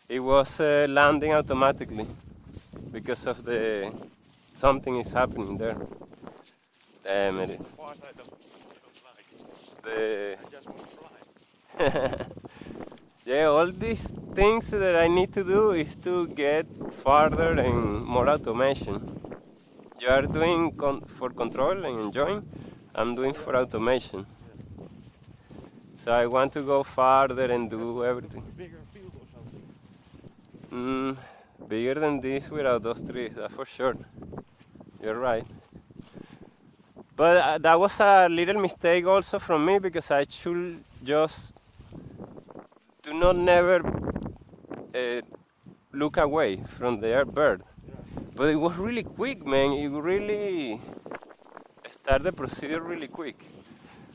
It was landing automatically because of the something is happening there. Damn it. Part I don't like. The I just want to fly. yeah, all these things that I need to do is to get farther and more automation. You are doing for control and enjoying. I'm doing for automation. So I want to go farther and do everything. Bigger field or something. Bigger than this without those trees, that's for sure. You're right. But that was a little mistake also from me because I should just do not never look away from the bird. Yeah. But it was really quick, man. It really started the procedure really quick.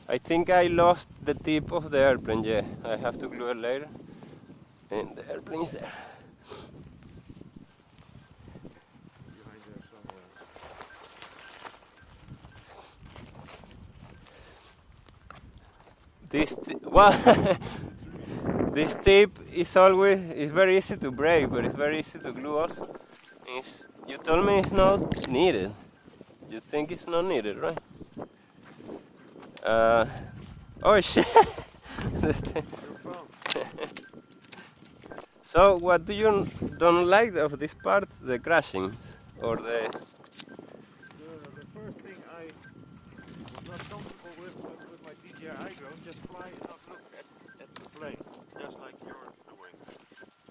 I think I lost the tip of the airplane, yeah. I have to glue it later. And the airplane is there. Behind there somewhere. This tip is very easy to break, but it's very easy to glue also. You told me it's not needed. You think it's not needed, right? Oh shit! So what do you don't like of this part? The crashing or the? The first thing I was not comfortable with my DJI drone, just fly and not look at the plane, just like you're doing.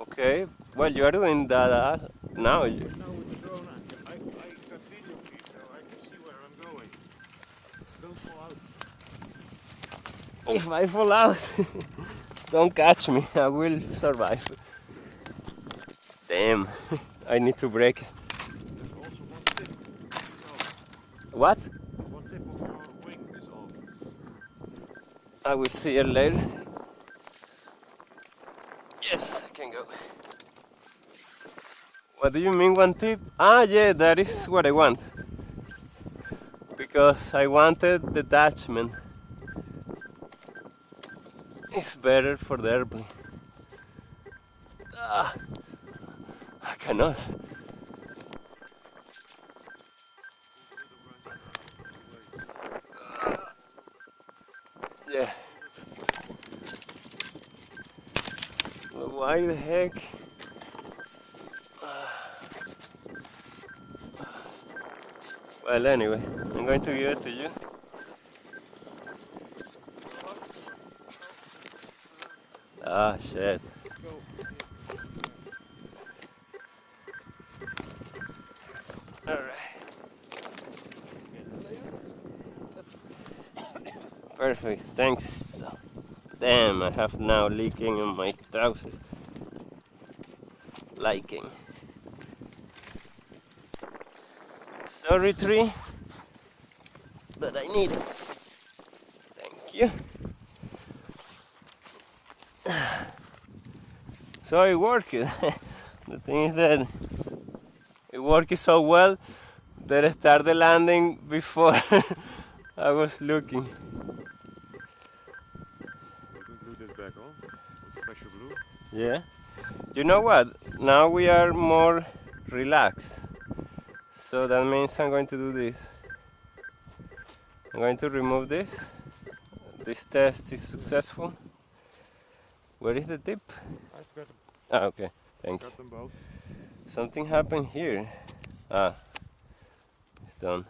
Okay, well you are doing that now. Now with the drone, I got video feed so I can see where I'm going. Don't fall out. If I fall out, don't catch me. I will survive. Damn, I need to break it. There's also one tip is off. What? One tip of your wing is off. I will see you later. Yes, I can go. What do you mean one tip? Ah, yeah, that is what I want. Because I wanted detachment. It's better for the airplane. Ah, I cannot. Yeah. Why the heck? Well, anyway, I'm going to give it to you. Ah, shit. Alright. Perfect, thanks. Damn, I have now leaking in my trousers. Liking. Sorry, tree, but I need it. Thank you. So it worked. The thing is that it worked so well that I started landing before I was looking. We can glue this back on with special glue. Yeah. You know what? Now we are more relaxed. So that means I'm going to do this. I'm going to remove this. This test is successful. Where is the tip? I've got them, Ah, okay. Thank you. got them both. Something happened here. Ah, it's done.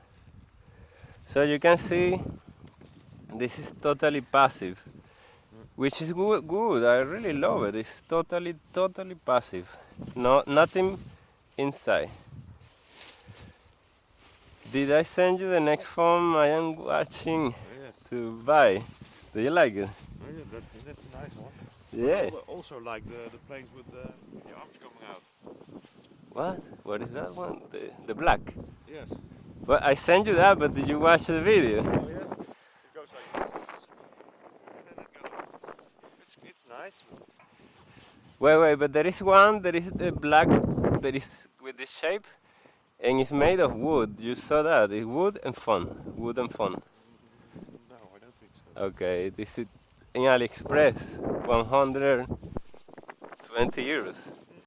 So you can see this is totally passive, which is good. I really love it. It's totally passive. No, nothing inside. Did I send you the next phone I am watching Yes. to buy? Do you like it? Oh, yeah, that's a nice one. Yeah. I also like the planes with the arms coming out. What? What is that one? The black. Yes. Well, I sent you that, but did you watch the video? Oh yes. It goes like this. And then it goes. It's nice. Wait, but there is one, there is the black, that is with this shape, and it's made of wood. You saw that? It's wood and fun. Wood and fun. No, I don't think so. Okay, this is in AliExpress, 120 euros.